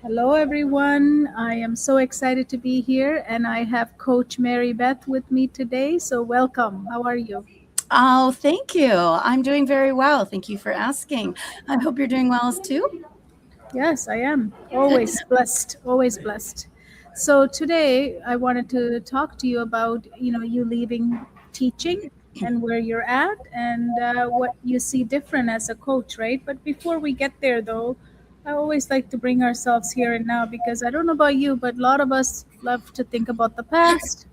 Hello, everyone. I am so excited to be here, and I have Coach Marybeth with me today. So, welcome. How are you? Oh, thank you. I'm doing very well. Thank you for asking. I hope you're doing well as too. Yes, I am. Always blessed. Always blessed. So, today I wanted to talk to you about you leaving teaching and where you're at, and what you see different as a coach, right? But before we get there, though, I always like to bring ourselves here and now because I don't know about you, but a lot of us love to think about the past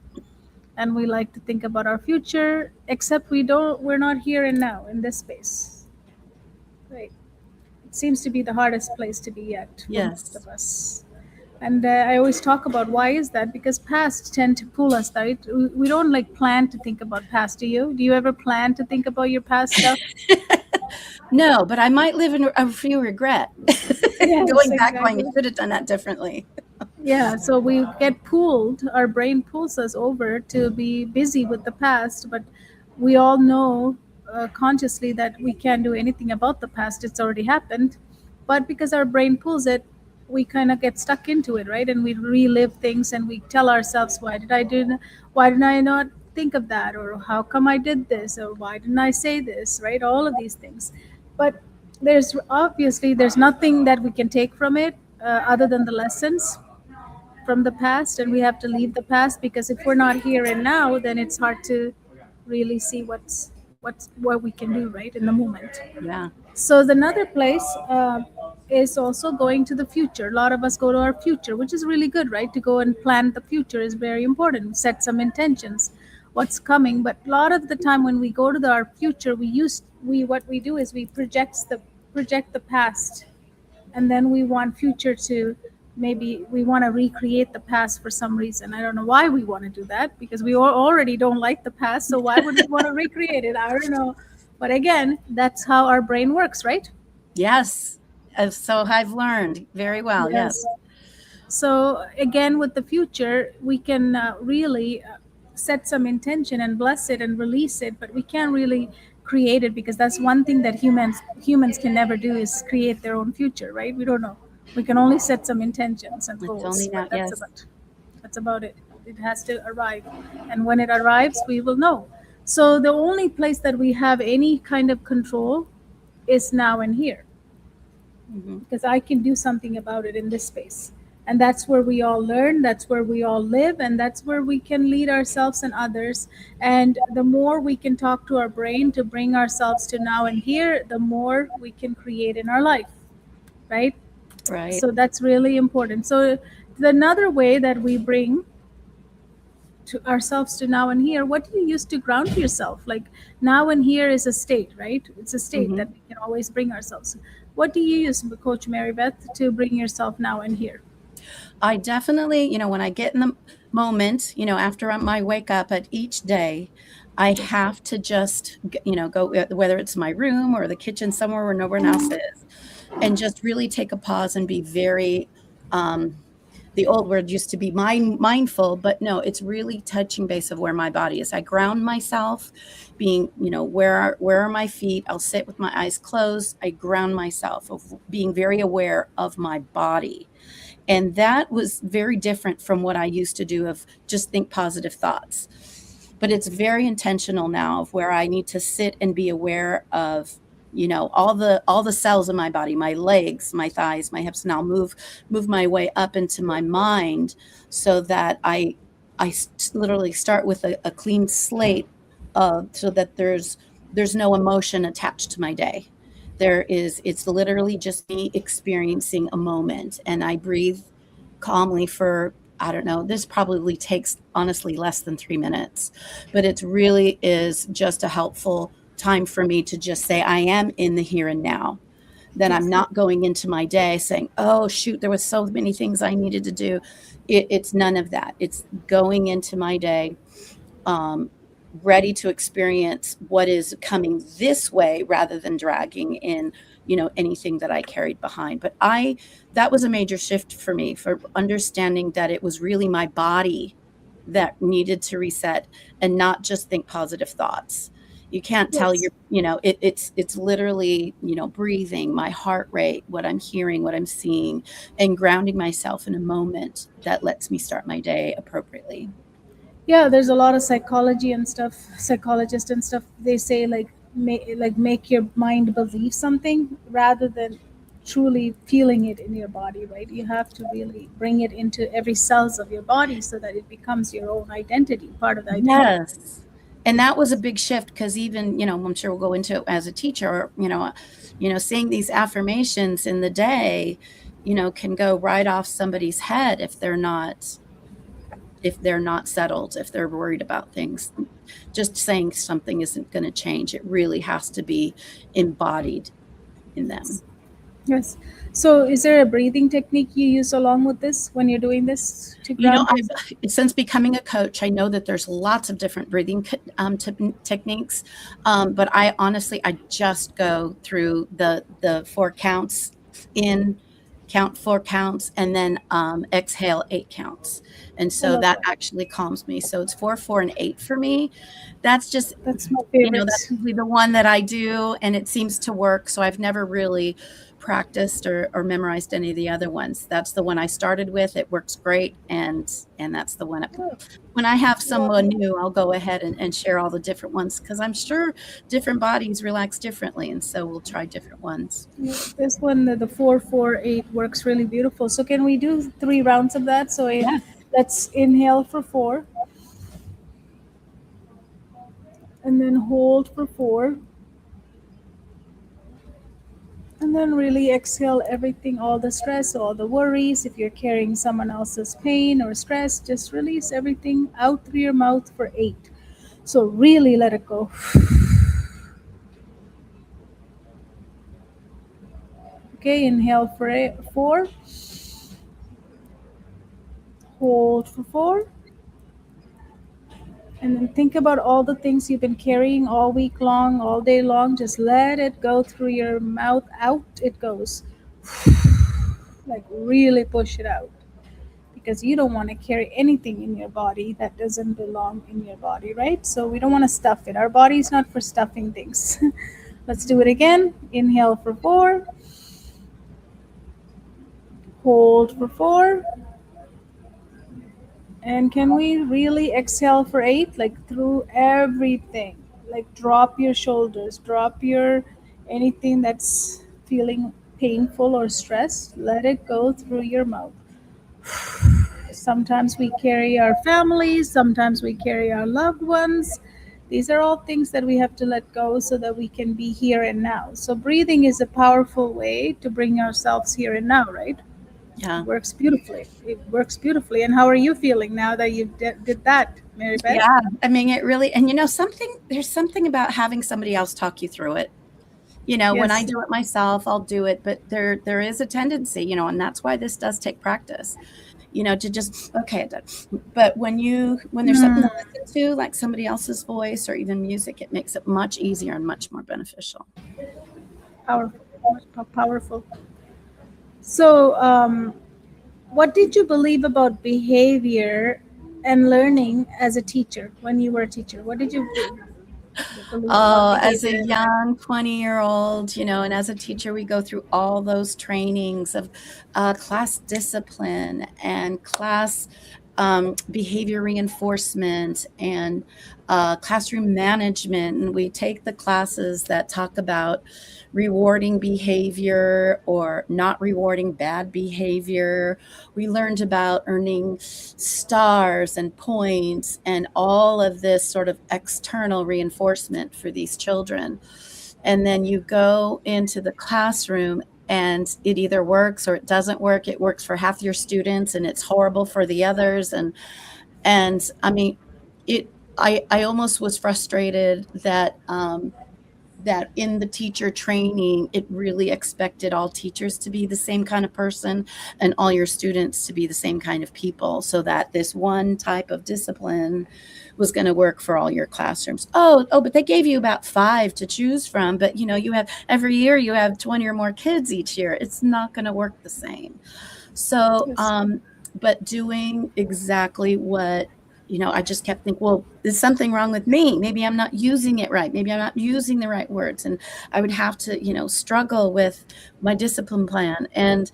and we like to think about our future, except we're not here and now in this space, right? It seems to be the hardest place to be at for most Yes. of us. And I always talk about why is that, because past tend to pull us, right? We don't like plan to think about past. Do you ever plan to think about your past stuff? No, but I might live in a few regret. Yes, Going back, going, I exactly. should have done that differently. Yeah, so we get pulled, our brain pulls us over to be busy with the past, but we all know consciously that we can't do anything about the past. It's already happened. But because our brain pulls it, we kind of get stuck into it, right? And we relive things and we tell ourselves, why didn't I not think of that? Or how come I did this? Or why didn't I say this, right? All of these things. But there's nothing that we can take from it other than the lessons from the past, and we have to leave the past, because if we're not here and now, then it's hard to really see what we can do right in the moment. Yeah. So the another place is also going to the future. A lot of us go to our future, which is really good, right? To go and plan the future is very important, set some intentions, what's coming. But a lot of the time when we go to our future, we what we do is we project the past, and then we want future to, maybe we want to recreate the past for some reason. I don't know why we want to do that, because we already don't like the past, so why would we want to recreate it? I don't know. But again, that's how our brain works, right? Yes. So I've learned very well. Yes. Yes. So again, with the future, we can really set some intention and bless it and release it, but we can't really create it, because that's one thing that humans can never do, is create their own future, right? We don't know. We can only set some intentions and It's goals, only but now. Yes. that's about it. It has to arrive, and when it arrives, we will know. So the only place that we have any kind of control is now and here, Hmm. because I can do something about it in this space. And that's where we all learn, that's where we all live, and that's where we can lead ourselves and others. And the more we can talk to our brain to bring ourselves to now and here, the more we can create in our life, right? Right. So that's really important. So another way that we bring to ourselves to now and here, what do you use to ground yourself? Like, now and here is a state, right? It's a state Hmm. that we can always bring ourselves. What do you use, Coach Mary Beth, to bring yourself now and here? I definitely, when I get in the moment, after my wake up at each day, I have to just, go, whether it's my room or the kitchen, somewhere where no one else is, and just really take a pause and be very, um, the old word used to be mindful, but no, it's really touching base of where my body is. I ground myself, being, where are my feet? I'll sit with my eyes closed. I ground myself of being very aware of my body. And that was very different from what I used to do of just think positive thoughts. But it's very intentional now of where I need to sit and be aware of all the cells in my body, my legs, my thighs, my hips, and I'll move my way up into my mind so that I literally start with a clean slate, so that there's no emotion attached to my day. It's literally just me experiencing a moment, and I breathe calmly for, I don't know, this probably takes honestly less than 3 minutes, but it really is just a helpful time for me to just say I am in the here and now. Then I'm Yes. not going into my day saying, oh shoot, there was so many things I needed to do. It's none of that. It's going into my day, um, ready to experience what is coming this way rather than dragging in, anything that I carried behind. But that was a major shift for me, for understanding that it was really my body that needed to reset and not just think positive thoughts. You can't tell Yes. your, it's literally, breathing, my heart rate, what I'm hearing, what I'm seeing, and grounding myself in a moment that lets me start my day appropriately. Yeah, there's a lot of psychology and stuff, psychologists and stuff. They say like make your mind believe something rather than truly feeling it in your body, right? You have to really bring it into every cells of your body so that it becomes your own identity, part of the identity. Yes. And that was a big shift because even, I'm sure we'll go into it as a teacher, saying these affirmations in the day, can go right off somebody's head if they're not settled, if they're worried about things. Just saying something isn't going to change. It really has to be embodied in them. Yes. So is there a breathing technique you use along with this when you're doing this to ground yourself? Since becoming a coach, I know that there's lots of different breathing techniques, but I just go through the 4 counts in, count 4 counts, and then exhale 8 counts, and I so love that that. actually calms me. So it's 4, 4, and 8 for me. That's just That's my favorite. that's usually the one that I do, and it seems to work. So I've never really practiced or memorized any of the other ones. That's the one I started with. It works great, and that's the one. Oh, When I have well, someone new, I'll go ahead and share all the different ones because I'm sure different bodies relax differently, and so we'll try different ones. this one, the 448 works really beautiful. So can we do 3 rounds of that? Yes. Let's inhale for 4, and then hold for 4, and then really exhale everything, all the stress, all the worries. If you're carrying someone else's pain or stress, just release everything out through your mouth for 8. So really let it go. Okay, inhale for 4, hold for 4, and then think about all the things you've been carrying all week long, all day long. Just let it go through your mouth. Out it goes. Like really push it out because you don't want to carry anything in your body that doesn't belong in your body, right? So we don't want to stuff it. Our body is not for stuffing things. Let's do it again. Inhale for 4, hold for 4, and can we really exhale for 8? Like through everything. Like drop your shoulders, drop your anything that's feeling painful or stressed. Let it go through your mouth. Sometimes we carry our families, sometimes we carry our loved ones. These are all things that we have to let go so that we can be here and now. So, breathing is a powerful way to bring ourselves here and now, right? It Yeah. works beautifully. It works beautifully. And how are you feeling now that you did that, Mary Beth? Yeah. I mean, it really, and there's something about having somebody else talk you through it. When I Yes. do it myself, I'll do it, but there is a tendency, and that's why this does take practice, to just, okay, I did. But when there's something to Hmm. listen to, like somebody else's voice or even music, it makes it much easier and much more beneficial. Powerful. Powerful. So, what did you believe about behavior and learning as a teacher when you were a teacher? What did you believe about Oh, as a behavior and learning? young 20-year-old, and as a teacher, we go through all those trainings of class discipline and class behavior reinforcement and classroom management. And we take the classes that talk about rewarding behavior or not rewarding bad behavior. We learned about earning stars and points and all of this sort of external reinforcement for these children. And then you go into the classroom and it either works or it doesn't work. It works for half your students and it's horrible for the others. And I mean, I almost was frustrated that in the teacher training, it really expected all teachers to be the same kind of person and all your students to be the same kind of people, so that this one type of discipline was going to work for all your classrooms. Oh, but they gave you about 5 to choose from, but you have every year you have 20 or more kids each year. It's not going to work the same. So, Yes. but doing exactly what I just kept thinking, well, is something wrong with me? Maybe I'm not using it right. Maybe I'm not using the right words. And I would have to, struggle with my discipline plan. And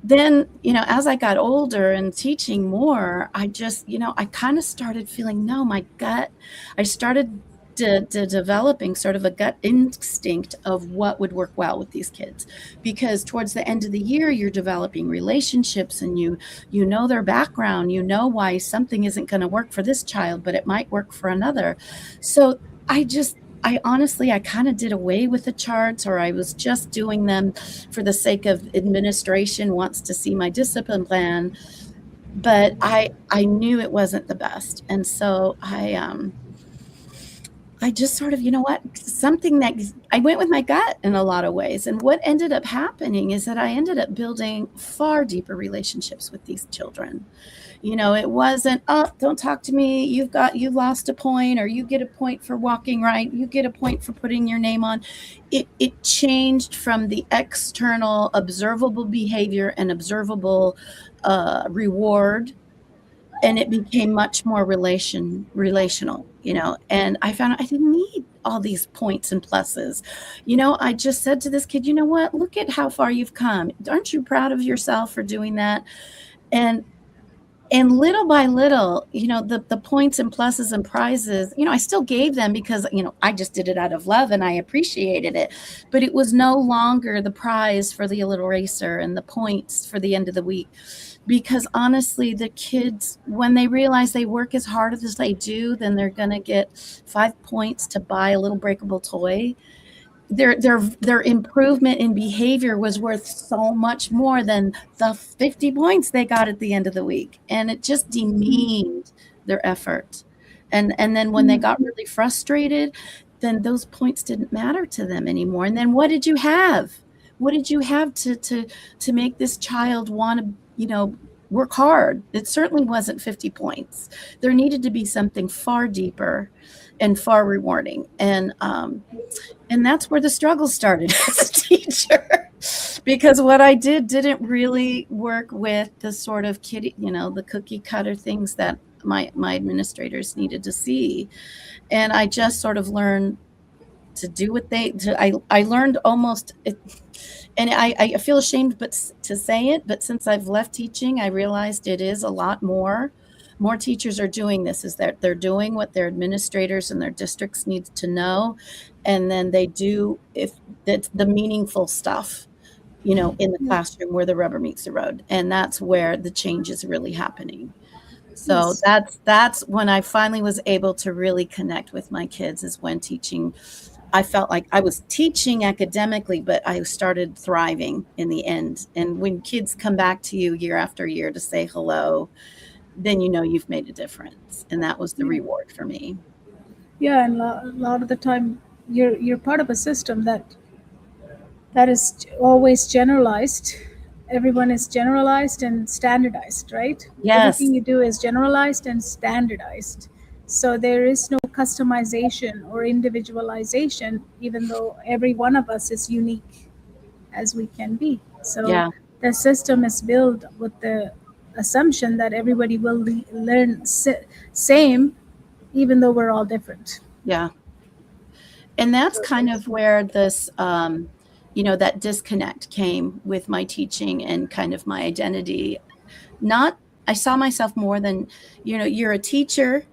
then, as I got older and teaching more, I just, I kind of started feeling, no, my gut, I started developing sort of a gut instinct of what would work well with these kids, because towards the end of the year you're developing relationships, and you know their background, you know why something isn't going to work for this child but it might work for another. So I honestly, I kind of did away with the charts, or I was just doing them for the sake of administration wants to see my discipline plan. But I knew it wasn't the best. And so I just sort of, something that I went with my gut in a lot of ways. And what ended up happening is that I ended up building far deeper relationships with these children. It wasn't, oh, don't talk to me. You lost a point, or you get a point for walking right. You get a point for putting your name on. It changed from the external observable behavior and observable reward, and it became much more relational, and I found I didn't need all these points and pluses. I just said to this kid, you know what, look at how far you've come. Aren't you proud of yourself for doing that? And little by little, the points and pluses and prizes, I still gave them because, I just did it out of love and I appreciated it. But it was no longer the prize for the little racer and the points for the end of the week. Because honestly, the kids, when they realize they work as hard as they do, then they're going to get 5 points to buy a little breakable toy. Their improvement in behavior was worth so much more than the 50 points they got at the end of the week, and it just demeaned their effort. And then when they got really frustrated, then those points didn't matter to them anymore. And then what did you have? What did you have to make this child want to, work hard? It certainly wasn't 50 points. There needed to be something far deeper and far rewarding. And that's where the struggle started as a teacher, because what I didn't really work with the sort of kitty, the cookie cutter things that my administrators needed to see. And I just sort of learned to do what I learned almost, and I feel ashamed to say it, but since I've left teaching, I realized it is a lot more. More teachers are doing this, is that they're doing what their administrators and their districts need to know. And then they do, if that's the meaningful stuff, in the classroom where the rubber meets the road. And that's where the change is really happening. So Yes. that's when I finally was able to really connect with my kids, is when teaching, I felt like I was teaching academically, but I started thriving in the end. And when kids come back to you year after year to say hello, then you've made a difference. And that was the Yeah. reward for me. Yeah, and a lot of the time you're part of a system that is always generalized. Everyone is generalized and standardized, right? Yes. Everything you do is generalized and standardized. So there is no customization or individualization, even though every one of us is unique as we can be. So Yeah. the system is built with the assumption that everybody will learn same, even though we're all different. Yeah. And that's So kind of where this, that disconnect came with my teaching and kind of my identity. Not, I saw myself more than, you're a teacher,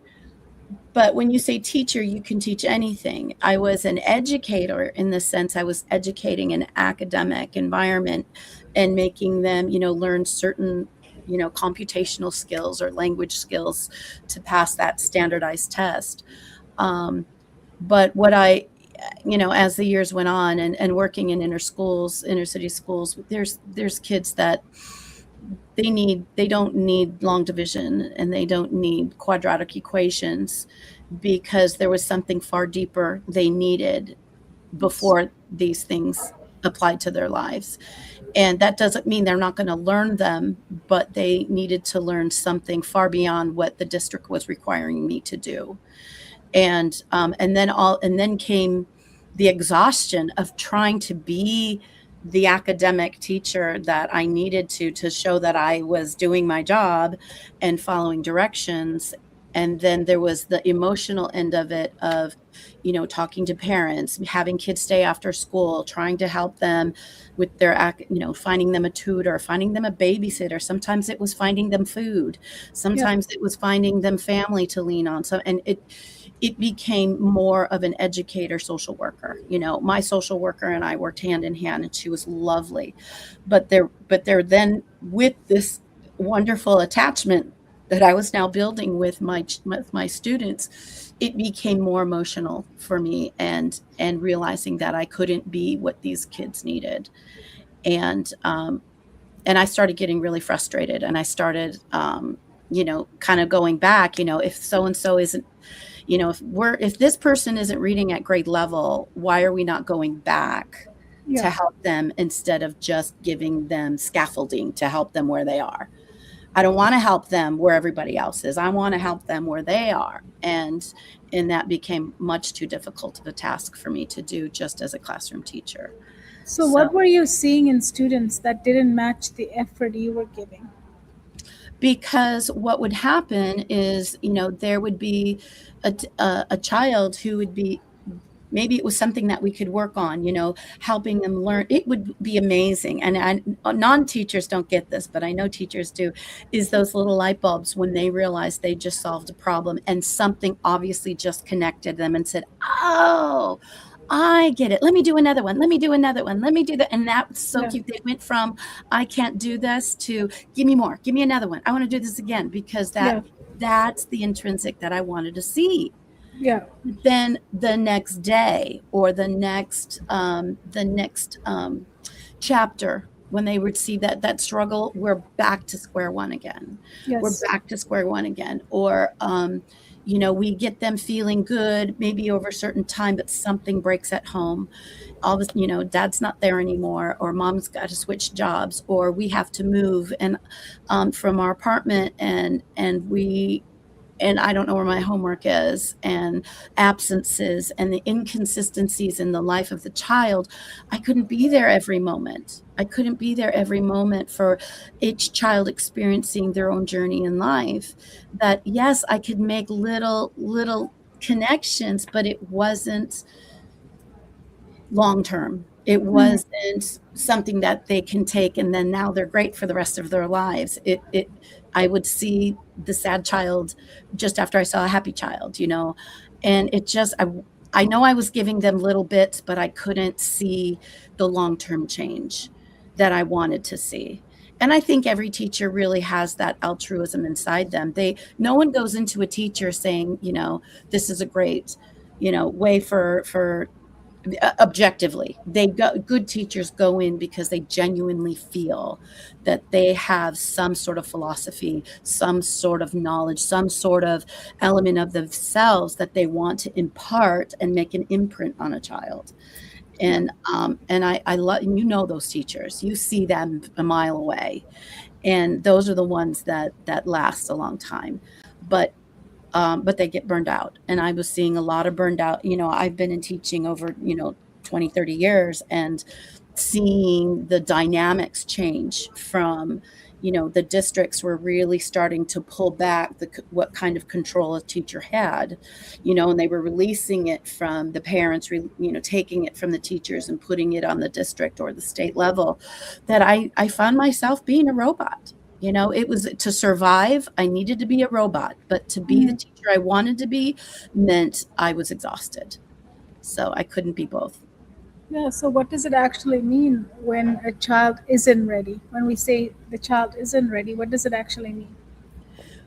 but when you say teacher, you can teach anything. I was an educator in the sense I was educating an academic environment and making them, learn certain, computational skills or language skills to pass that standardized test. Um, but what as the years went on, and working in inner city schools, there's kids that they don't need long division, and they don't need quadratic equations, because there was something far deeper they needed yes, before these things applied to their lives. And that doesn't mean they're not going to learn them, but they needed to learn something far beyond what the district was requiring me to do. And then came the exhaustion of trying to be the academic teacher that I needed to show that I was doing my job and following directions. And then there was the emotional end of it of, talking to parents, having kids stay after school, trying to help them with their finding them a tutor, finding them a babysitter. Sometimes it was finding them food. Yeah. Sometimes it was finding them family to lean on. So, and it became more of an educator social worker. My social worker and I worked hand in hand, and she was lovely. But there then, with this wonderful attachment that I was now building with my students, it became more emotional for me, and realizing that I couldn't be what these kids needed. And I started getting really frustrated, and I started kind of going back. If so and so isn't, if this person isn't reading at grade level, why are we not going back Yeah. to help them instead of just giving them scaffolding to help them where they are? I don't want to help them where everybody else is. I want to help them where they are. And that became much too difficult of a task for me to do just as a classroom teacher. So, So, what were you seeing in students that didn't match the effort you were giving? because what would happen is, there would be a child who would be, maybe it was something that we could work on, helping them learn. It would be amazing. And non-teachers don't get this, but I know teachers do, is those little light bulbs when they realize they just solved a problem and something obviously just connected them and said, oh, I get it. Let me do another one. Let me do another one. Let me do that. And that's so Yeah. cute. They went from, I can't do this, to give me more, give me another one. I want to do this again, because Yeah. that's the intrinsic that I wanted to see. Yeah. Then the next day, or the next chapter, when they would see that struggle, we're back to square one again. We're Yes. back to square one again. Or we get them feeling good maybe over a certain time, but something breaks at home. All of a sudden, dad's not there anymore, or mom's got to switch jobs, or we have to move and from our apartment, and I don't know where my homework is, and absences and the inconsistencies in the life of the child. I couldn't be there every moment. I couldn't be there every moment for each child experiencing their own journey in life. That, yes, I could make little connections, but it wasn't long term. It Mhm. wasn't something that they can take and then now they're great for the rest of their lives. I would see the sad child just after I saw a happy child. And I know I was giving them little bits, but I couldn't see the long-term change that I wanted to see. And I think every teacher really has that altruism inside them. No one goes into a teacher saying, this is a great, way for objectively. Good teachers go in because they genuinely feel that they have some sort of philosophy, some sort of knowledge, some sort of element of themselves that they want to impart and make an imprint on a child. Yeah. And I love, those teachers, you see them a mile away, and those are the ones that last a long time. But they get burned out. And I was seeing a lot of burned out. I've been in teaching over, 20, 30 years, and seeing the dynamics change from, the districts were really starting to pull back what kind of control a teacher had, and they were releasing it from the parents, taking it from the teachers and putting it on the district or the state level, that I found myself being a robot. It was to survive. I needed to be a robot, but to be the Mhm. teacher I wanted to be meant I was exhausted. So I couldn't be both. Yeah. So, what does it actually mean when a child isn't ready? When we say the child isn't ready, what does it actually mean?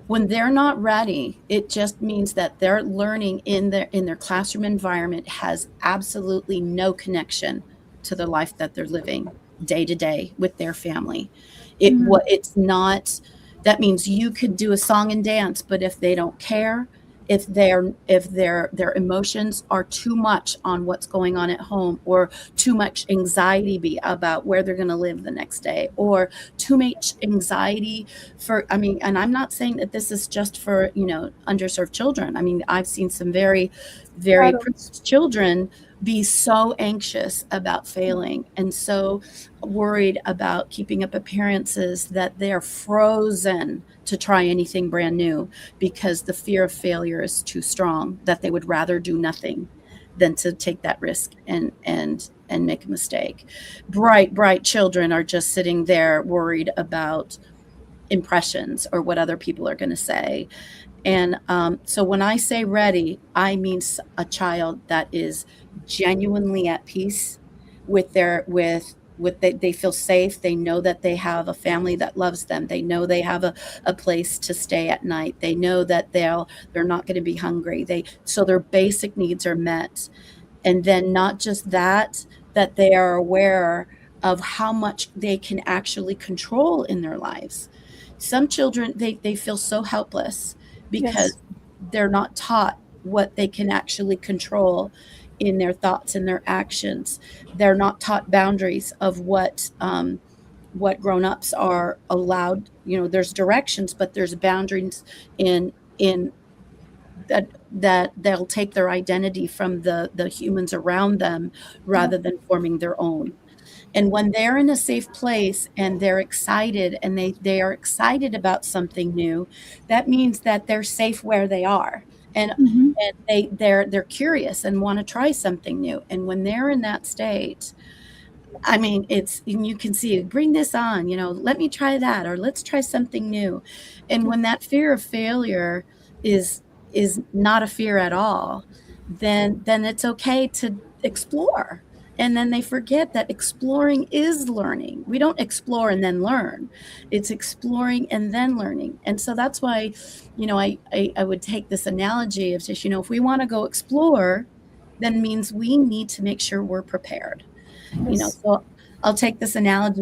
When they're not ready, it just means that their learning in their classroom environment has absolutely no connection to the life that they're living day to day with their family. Mhm. It's not, that means you could do a song and dance, but if they don't care, if their emotions are too much on what's going on at home, or too much anxiety about where they're going to live the next day, or too much anxiety and I'm not saying that this is just for, underserved children. I mean, I've seen some very, very Adults. privileged children be so anxious about failing and so worried about keeping up appearances that they're frozen to try anything brand new because the fear of failure is too strong, that they would rather do nothing than to take that risk and make a mistake. Bright children are just sitting there worried about impressions or what other people are going to say. And so when I say ready, I mean a child that is genuinely at peace with they feel safe. They know that they have a family that loves them. They know they have a place to stay at night. They know that they're not going to be hungry. So their basic needs are met. And then not just that, that they are aware of how much they can actually control in their lives. Some children, they feel so helpless Yes. because they're not taught what they can actually control in their thoughts and their actions. They're not taught boundaries of what grown-ups are allowed. There's directions, but there's boundaries in that they'll take their identity from the humans around them Yeah. rather than forming their own. And when they're in a safe place and they're excited and they are excited about something new, that means that they're safe where they are. Mm-hmm. And they're curious and want to try something new. And when they're in that state, I mean, and you can see, bring this on, let me try that, or let's try something new. And when that fear of failure is is not a fear at all, then it's okay to explore. And then they forget that exploring is learning. We don't explore and then learn. It's exploring and then learning. And so that's why, I would take this analogy of just, if we want to go explore, then means we need to make sure we're prepared. Yes. So I'll take this analogy.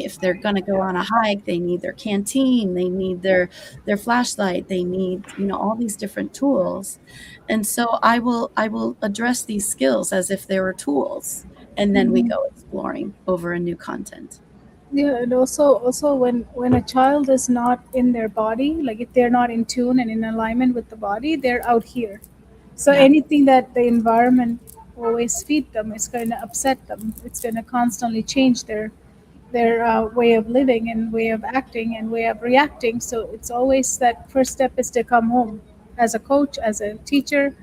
If they're going to go on a hike, they need their canteen, they need their flashlight, they need, all these different tools. And so I will address these skills as if they were tools, and then we Mm-hmm. go exploring over a new content. Yeah, and also when a child is not in their body, like if they're not in tune and in alignment with the body, they're out here. So Yeah. anything that the environment always feed them is going to upset them. It's going to constantly change their way of living and way of acting and way of reacting. So it's always that first step is to come home. As a coach, as a teacher,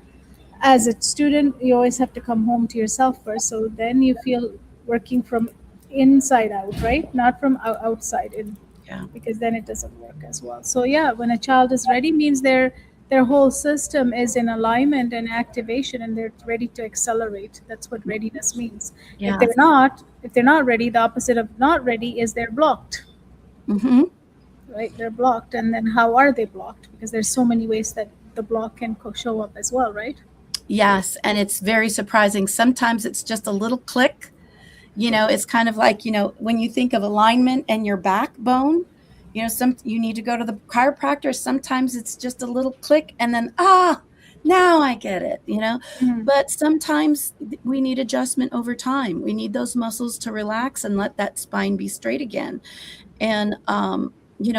as a student, you always have to come home to yourself first. So then you feel working from inside out, right? Not from outside in, Yeah. because then it doesn't work as well. So yeah, when a child is ready means their whole system is in alignment and activation and they're ready to accelerate. That's what readiness means. If Yeah. they're not ready, the opposite of not ready is they're blocked, Hmm. right? They're blocked. And then how are they blocked? Because there's so many ways that the block can show up as well, right? Yes, and it's very surprising. Sometimes it's just a little click. It's kind of like, when you think of alignment and your backbone, you need to go to the chiropractor. Sometimes it's just a little click and then, now I get it. Mhm. But sometimes we need adjustment over time. We need those muscles to relax and let that spine be straight again. And,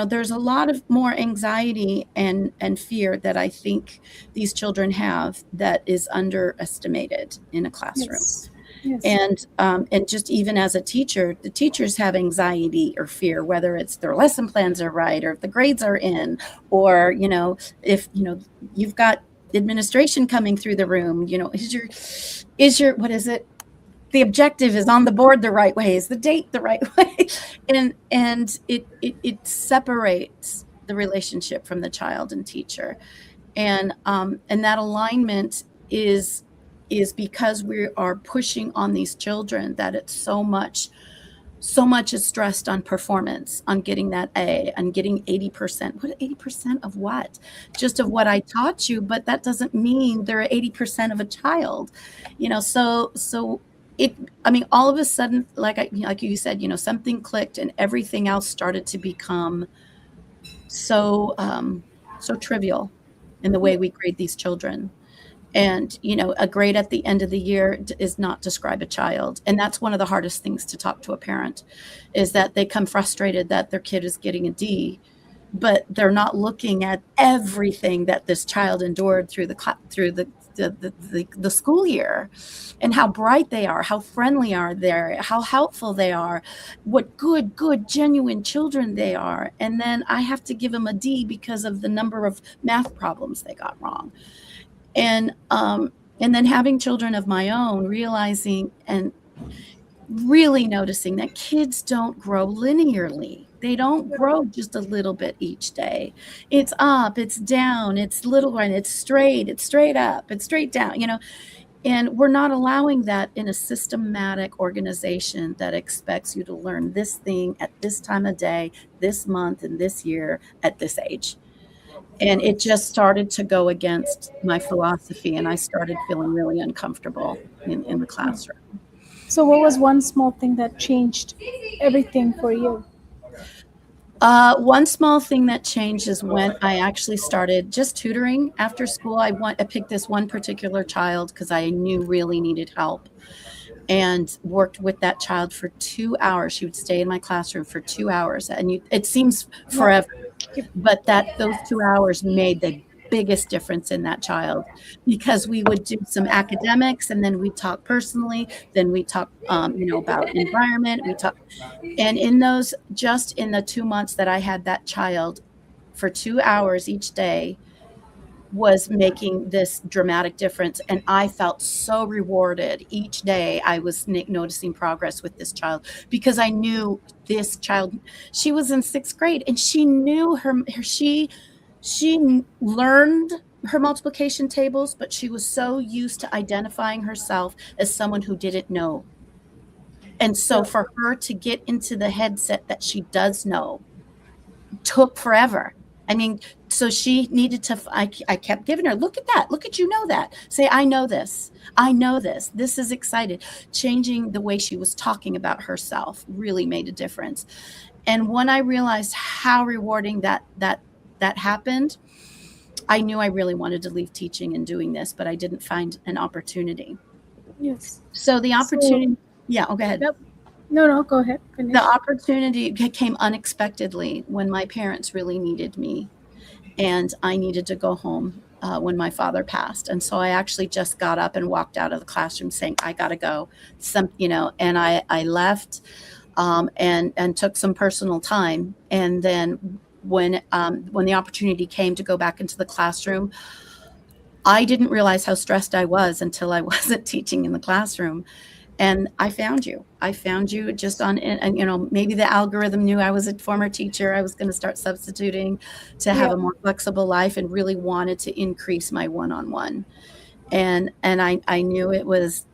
there's a lot of more anxiety and fear that I think these children have that is underestimated in a classroom. Yes. Yes. And just even as a teacher, the teachers have anxiety or fear, whether it's their lesson plans are right, or if the grades are in, or if you've got administration coming through the room. Is your what is it? The objective is on the board the right way, is the date the right way, and it separates the relationship from the child and teacher. And that alignment is because we are pushing on these children that it's so much is stressed on performance, on getting that A, on getting 80%. What, 80% of what? Just of what I taught you, but that doesn't mean they're 80% of a child. So it, I mean, all of a sudden, like you said, something clicked and everything else started to become so trivial in the way we grade these children. And, a grade at the end of the year is not describe a child. And that's one of the hardest things to talk to a parent, is that they come frustrated that their kid is getting a D, but they're not looking at everything that this child endured through the school year, and how bright they are, how friendly are they, how helpful they are, what good genuine children they are, and then I have to give them a D because of the number of math problems they got wrong. And then having children of my own, realizing and really noticing that kids don't grow linearly. They don't grow just a little bit each day. It's up, it's down, it's little one, it's straight up, it's straight down, and we're not allowing that in a systematic organization that expects you to learn this thing at this time of day, this month, and this year at this age. And it just started to go against my philosophy, and I started feeling really uncomfortable in the classroom. So, what was one small thing that changed everything for you? One small thing that changed is when I actually started just tutoring after school. I picked this one particular child because I knew really needed help, and worked with that child for 2 hours. She would stay in my classroom for 2 hours, and it seems Yeah. forever, but those 2 hours made the biggest difference in that child, because we would do some academics, and then we talk personally, then we talk about environment, we talk. And just in the 2 months that I had that child for 2 hours each day, was making this dramatic difference. And I felt so rewarded each day. I was noticing progress with this child, because I knew this child, she was in 6th grade, and she knew she learned her multiplication tables, but she was so used to identifying herself as someone who didn't know. And so Yeah. for her to get into the headset that she does know took forever. I mean, so she needed to, I kept giving her, look at that. Look at, that. Say, I know this. I know this. This is excited. Changing the way she was talking about herself really made a difference. And when I realized how rewarding that happened, I knew I really wanted to leave teaching and doing this, but I didn't find an opportunity. Yes. So the So, opportunity, yeah, go ahead. yep. No, no, go ahead. The Finish. opportunity came unexpectedly when my parents really needed me, and I needed to go home when my father passed. And so I actually just got up and walked out of the classroom saying, I got to go. And I left, and took some personal time. And then when the opportunity came to go back into the classroom, I didn't realize how stressed I was until I wasn't teaching in the classroom. And I found you. I found you just on, and maybe the algorithm knew I was a former teacher. I was going to start substituting to have Yeah. a more flexible life, and really wanted to increase my one-on-one. And I knew it was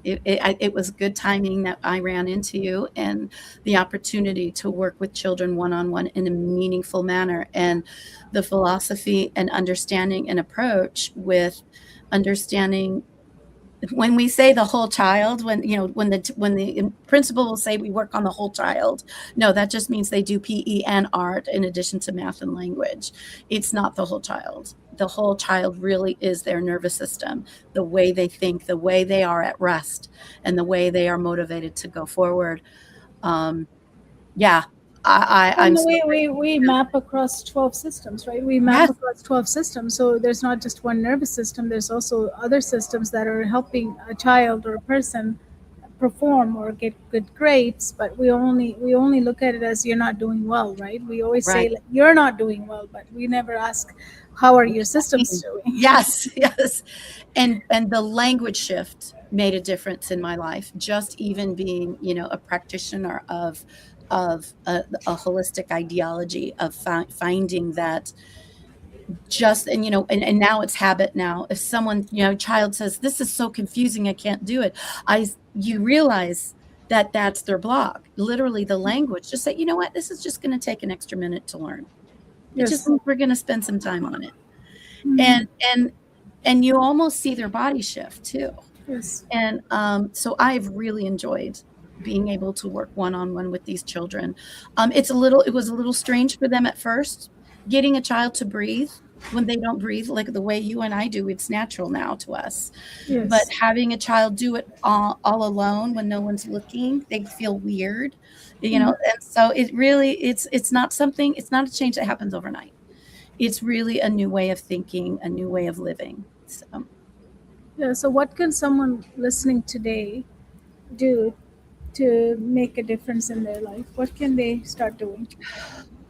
good timing that I ran into you, and the opportunity to work with children one-on-one in a meaningful manner, and the philosophy and understanding and approach with understanding. When we say the whole child, when the principal will say we work on the whole child, no, that just means they do PE and art in addition to math and language. It's not the whole child. The whole child really is their nervous system, the way they think, the way they are at rest, and the way they are motivated to go forward. Yeah, I'm And so we grateful. map across 12 systems, right? We map Yes, across 12 systems. So there's not just one nervous system, there's also other systems that are helping a child or a person perform or get good grades. But we only look at it as you're not doing well, right? We always say right. like, you're not doing well, but we never ask how are What your does that systems mean? doing. Yes, yes. And the language shift made a difference in my life. Just even being, a practitioner of a holistic ideology of finding that, just, and now it's habit now. If someone, child says, this is so confusing, I can't do it. You realize that that's their block. Literally the language. Just say, you know what, this is just going to take an extra minute to learn. It just Yes. means we're going to spend some time on it. Mhm. And and and you almost see their body shift too. Yes. And so I've really enjoyed being able to work one-on-one with these children. It was a little strange for them at first, getting a child to breathe when they don't breathe like the way you and I do. It's natural now to us, but Yes. having a child do it all alone when no one's looking, they feel weird, Mhm. and so it's not a change that happens overnight. It's really a new way of thinking, a new way of living. So Yeah, so what can someone listening today do to make a difference in their life? What can they start doing?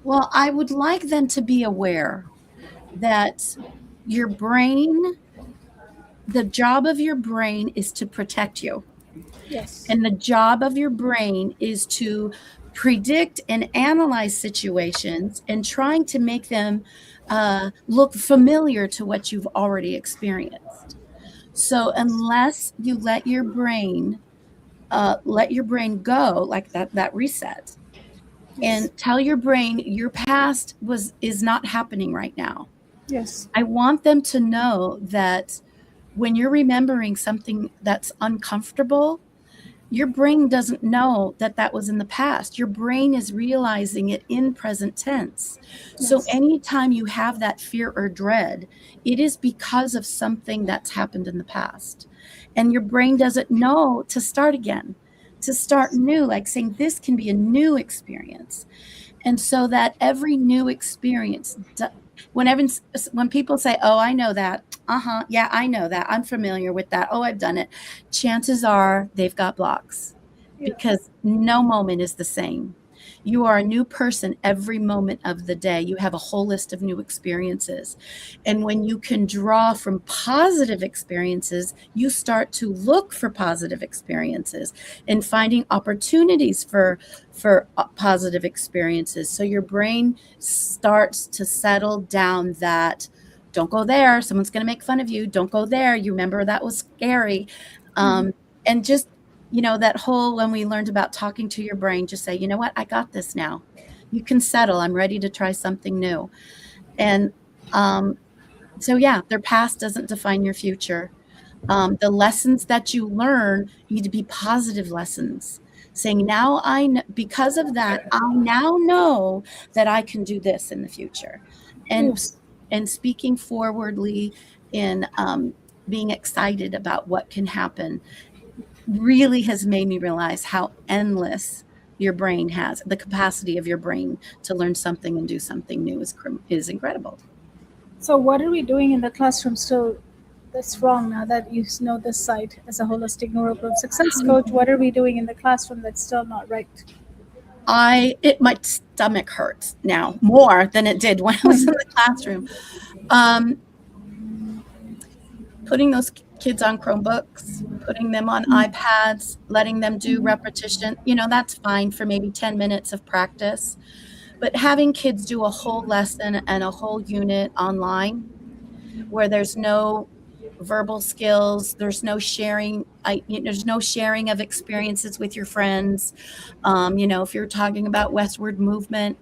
Well, I would like them to be aware that your brain, the job of your brain is to protect you. Yes. And the job of your brain is to predict and analyze situations and trying to make them look familiar to what you've already experienced. So unless you let your brain go, like that reset, and Yes. tell your brain your past is not happening right now. Yes. I want them to know that when you're remembering something that's uncomfortable, your brain doesn't know that that was in the past. Your brain is realizing it in present tense. So Yes. anytime you have that fear or dread, it is because of something that's happened in the past. And your brain doesn't know to start again, to start new, like saying this can be a new experience. And so that every new experience, whenever when people say, "Oh, I know that," yeah, I know that, I'm familiar with that, oh, I've done it, chances are they've got blocks, Yeah. because no moment is the same. You are a new person every moment of the day. You have a whole list of new experiences. And when you can draw from positive experiences, you start to look for positive experiences and finding opportunities for positive experiences. So your brain starts to settle down that don't go there. Someone's going to make fun of you. Don't go there. You remember that was scary. Mhm. And just, that whole, when we learned about talking to your brain, just say, you know what? I got this now. You can settle. I'm ready to try something new. And um, so, yeah, their past doesn't define your future. The lessons that you learn need to be positive lessons, saying, now because of that, I now know that I can do this in the future. And, Yes. and speaking forwardly in being excited about what can happen really has made me realize how endless your brain has. The capacity of your brain to learn something and do something new is incredible. So what are we doing in the classroom still that's wrong now that you know this side as a holistic neurogrowth success coach? What are we doing in the classroom that's still not right? My stomach hurts now more than it did when I was in the classroom. Um, Putting those kids on Chromebooks, putting them on iPads, letting them do repetition, that's fine for maybe 10 minutes of practice. But having kids do a whole lesson and a whole unit online where there's no verbal skills, there's no sharing of experiences with your friends. If you're talking about westward movement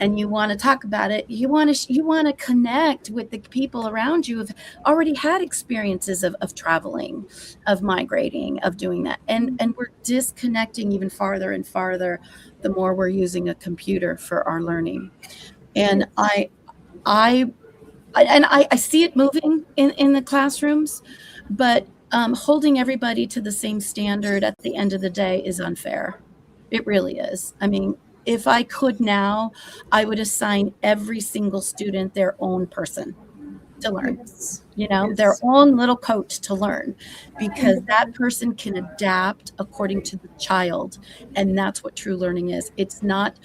and you want to talk about it, you want to connect with the people around you who've already had experiences of traveling, of migrating, of doing that. And we're disconnecting even farther and farther the more we're using a computer for our learning. And Yes. I see it moving in the classrooms, but holding everybody to the same standard at the end of the day is unfair. It really is. I mean, if I could now, I would assign every single student their own person to learn, Yes. their Yes. own little coach to learn, because that Independent. person can adapt according to the child. And that's what true learning is. It's not,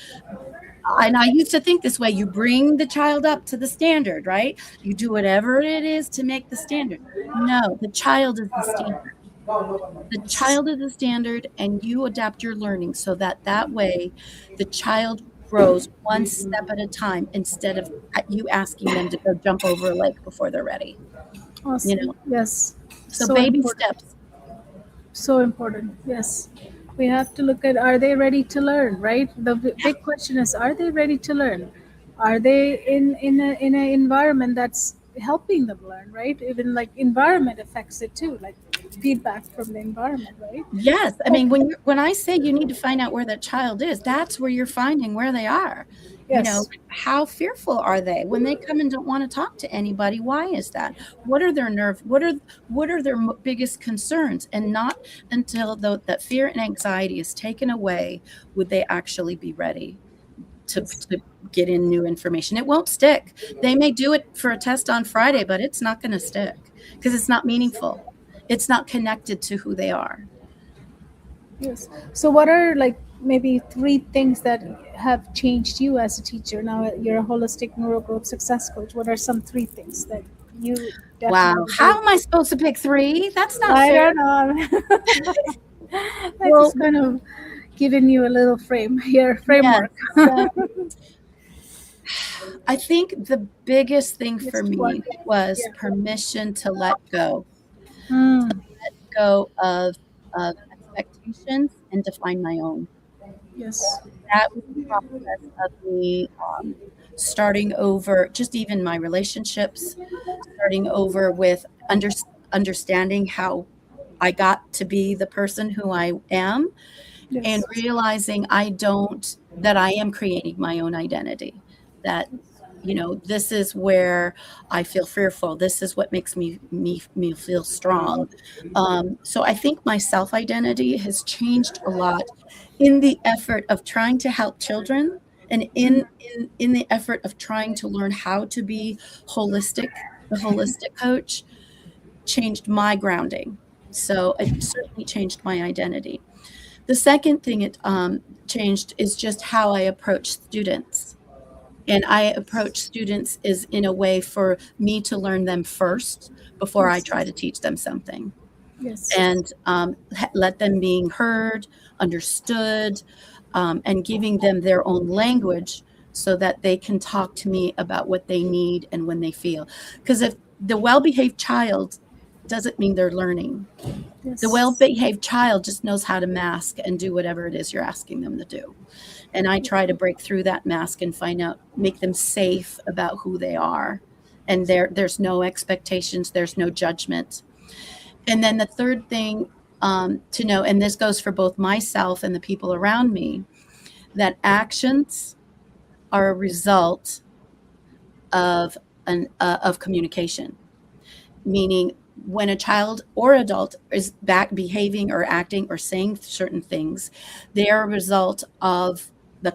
and I used to think this way, you bring the child up to the standard, right? You do whatever it is to make the standard. No, the child is the standard. The Yes. child is the standard, and you adapt your learning so that way the child grows one step at a time instead of you asking them to go jump over a lake before they're ready. You Awesome. know, Yes. so So baby important. steps. So important. Yes. We have to look at, are they ready to learn, right? The big question is, are they ready to learn? Are they in an environment that's helping them learn, right? Even like environment affects it too, like feedback from the environment, right? Yes, I Like, mean, when I say you need to find out where that child is, that's where you're finding where they are. yes. How fearful are they when they come and don't want to talk to anybody? Why is that? What are their nerves? What are their biggest concerns? And not until that fear and anxiety is taken away would they actually be ready Yes. to get in new information. It won't stick. They may do it for a test on Friday, but it's not going to stick because it's not meaningful. it's not connected to who they are. Yes. So, what are like maybe three things that have changed you as a teacher? Now you're a holistic neurogrowth success coach. What are some three things that you Wow. definitely How believe? am I supposed to pick three? That's not I fair. don't know. I Well, just kind of giving you a little frame here, yes. framework. I think the biggest thing for Just one. me was Yeah. permission to let go, Mm. go of expectations and define my own. Yes. That was the process of me starting over, just even my relationships, starting over with understanding how I got to be the person who I am, and Yes. realizing that I am creating my own identity. That, this is where I feel fearful. This is what makes me feel strong. So I think my self identity has changed a lot in the effort of trying to help children, and Mm. in the effort of trying to learn how to be holistic, the holistic coach changed my grounding. So it certainly changed my identity. The second thing it changed is just how I approach students. And I approach students is in a way for me to learn them first before I Yes. try to teach them something, Yes. and let them being heard, understood, and giving them their own language so that they can talk to me about what they need and when they feel. Because if the well-behaved child doesn't mean they're learning. The Yes. well-behaved child just knows how to mask and do whatever it is you're asking them to do. And I try to break through that mask and make them safe about who they are. And there's no expectations, there's no judgment. And then the third thing to know, and this goes for both myself and the people around me, that actions are a result of of communication. Meaning, when a child or adult is back behaving or acting or saying certain things, they are a result of the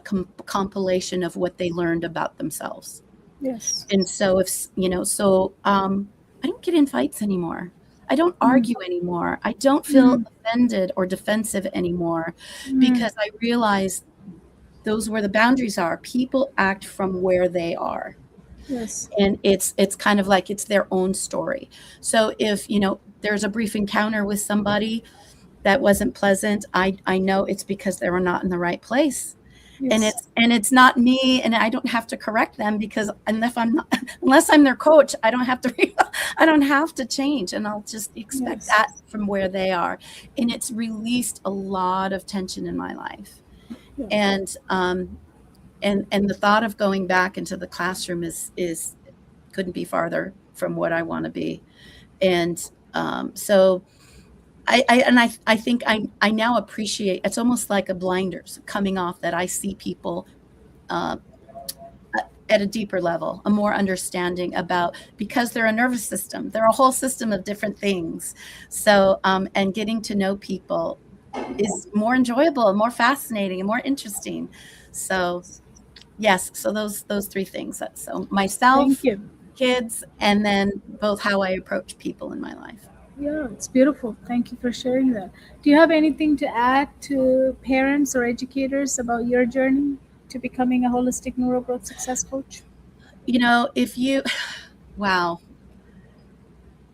compilation of what they learned about themselves. Yes. And so I don't get in fights anymore. I don't Mm. argue anymore. I don't feel Mm. offended or defensive anymore, Mm. because I realize those where the boundaries are. People act from where they are, Yes. and it's kind of like it's their own story. So if there's a brief encounter with somebody that wasn't pleasant, I know it's because they were not in the right place. And Yes. it's not me, and I don't have to correct them, because unless I'm their coach, I don't have to I don't have to change, and I'll just expect Yes. that from where they are. And it's released a lot of tension in my life. Yeah. And the thought of going back into the classroom is couldn't be farther from what I want to be. And so I think I now appreciate, it's almost like a blinders coming off, that I see people uh, at a deeper level, a more understanding about, because they're a nervous system, they're a whole system of different things. So and getting to know people is more enjoyable and more fascinating and more interesting. So yes, so those three things. So Thank myself, you. kids, and then both how I approach people in my life. Yeah, it's beautiful. Thank you for sharing that. Do you have anything to add to parents or educators about your journey to becoming a holistic neurogrowth success coach? If you, wow.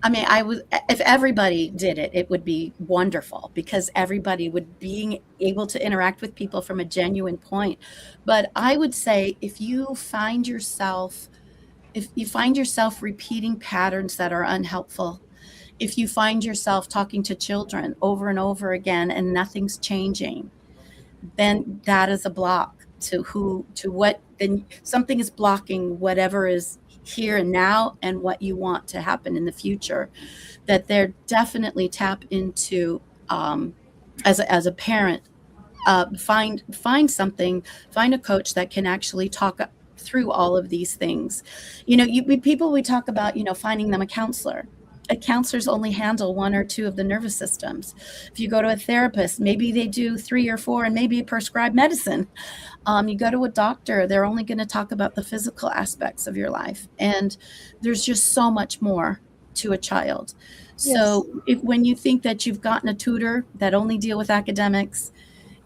I mean, if everybody did it, it would be wonderful, because everybody would being able to interact with people from a genuine point. But I would say, if you find yourself repeating patterns that are unhelpful, if you find yourself talking to children over and over again and nothing's changing, then that is a block to what, then something is blocking whatever is here and now and what you want to happen in the future. That they're definitely tap into, as a parent, find a coach that can actually talk through all of these things. We talk about, finding them a counselor. Counselors only handle one or two of the nervous systems. If you go to a therapist, maybe they do three or four and maybe prescribe medicine. You go to a doctor, they're only going to talk about the physical aspects of your life. And there's just so much more. to a child. Yes. So if when you think that you've gotten a tutor that only deal with academics,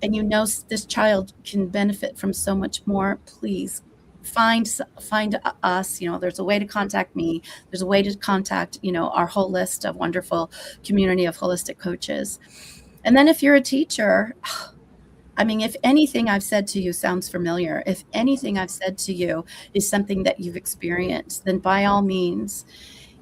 and you know this child can benefit from so much more, please find us. There's a way to contact me. There's a way to contact our whole list of wonderful community of holistic coaches. And then if you're a teacher, I mean, if anything I've said to you sounds familiar, if anything I've said to you is something that you've experienced, then by all means,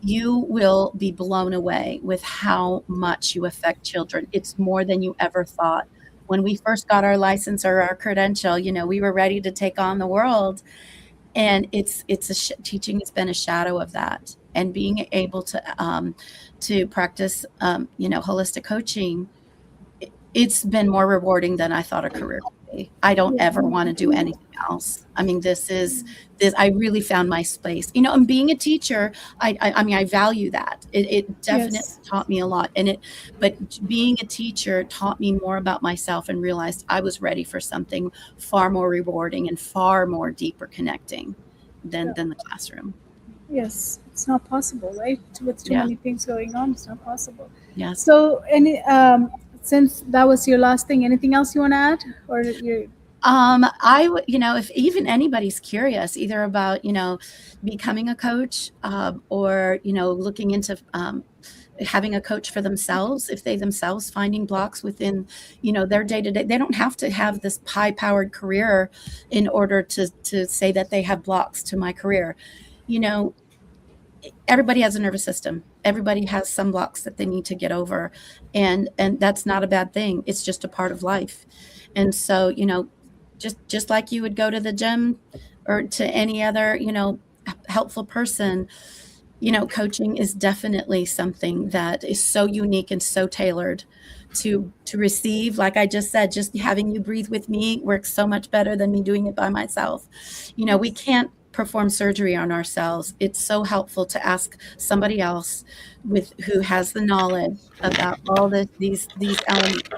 you will be blown away with how much you affect children. It's more than you ever thought. When we first got our license or our credential, we were ready to take on the world. And teaching has been a shadow of that. And being able to practice, holistic coaching, it's been more rewarding than I thought a career could be. I don't Yeah. ever want to do anything else. I mean, this. I really found my space. And being a teacher, I mean, I value that. It definitely Yes. taught me a lot. But being a teacher taught me more about myself and realized I was ready for something far more rewarding and far more deeper connecting Yeah. than the classroom. Yes. It's not possible, right? With too Yeah. many things going on, it's not possible. Yes. So, since that was your last thing, anything else you want to add, or you? I would, if even anybody's curious, either about, becoming a coach, or, looking into, having a coach for themselves, if they themselves finding blocks within, their day to day, they don't have to have this high powered career in order to say that they have blocks to my career. You know, everybody has a nervous system. Everybody has some blocks that they need to get over. And that's not a bad thing. It's just a part of life. And so, just like you would go to the gym or to any other, helpful person, coaching is definitely something that is so unique and so tailored to receive. Like I just said, just having you breathe with me works so much better than me doing it by myself. We Yes. can't perform surgery on ourselves. It's so helpful to ask somebody else who has the knowledge about all these elements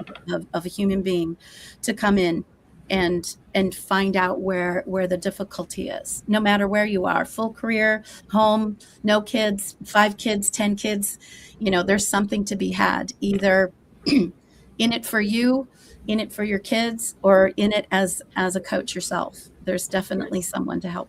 of a human being to come in and find out where the difficulty is, no matter where you are, full career, home, no kids, 5 kids, 10 kids. There's something to be had, either in it for you, in it for your kids, or in it as a coach yourself. There's definitely someone to help.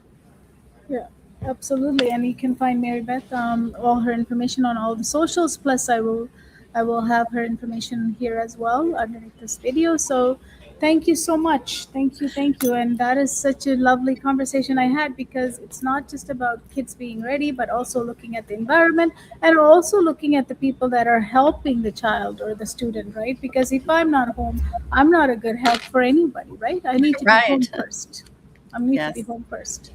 Yeah, absolutely. And you can find Mary Beth, all her information on all the socials. Plus, I will have her information here as well underneath this video. So, thank you so much. Thank you. And that is such a lovely conversation I had, because it's not just about kids being ready, but also looking at the environment and also looking at the people that are helping the child or the student, right? Because if I'm not home, I'm not a good help for anybody, right? I need to be home Right. first. I need to be Yes. home first.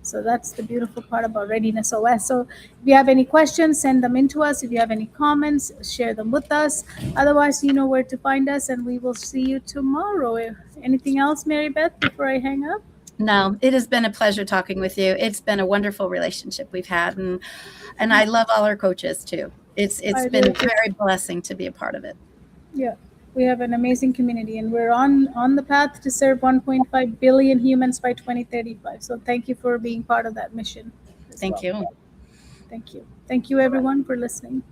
So that's the beautiful part about Readiness OS. So if you have any questions, send them in to us. If you have any comments, share them with us. Otherwise, you know where to find us, and we will see you tomorrow. Anything else, Mary Beth, before I hang up? No, it has been a pleasure talking with you. It's been a wonderful relationship we've had, and I love all our coaches too. It's I do been a too. very blessing to be a part of it. Yeah, we have an amazing community, and we're on the path to serve 1.5 billion humans by 2035. So thank you for being part of that mission as Thank well. you. Thank you. Thank you, everyone, for listening.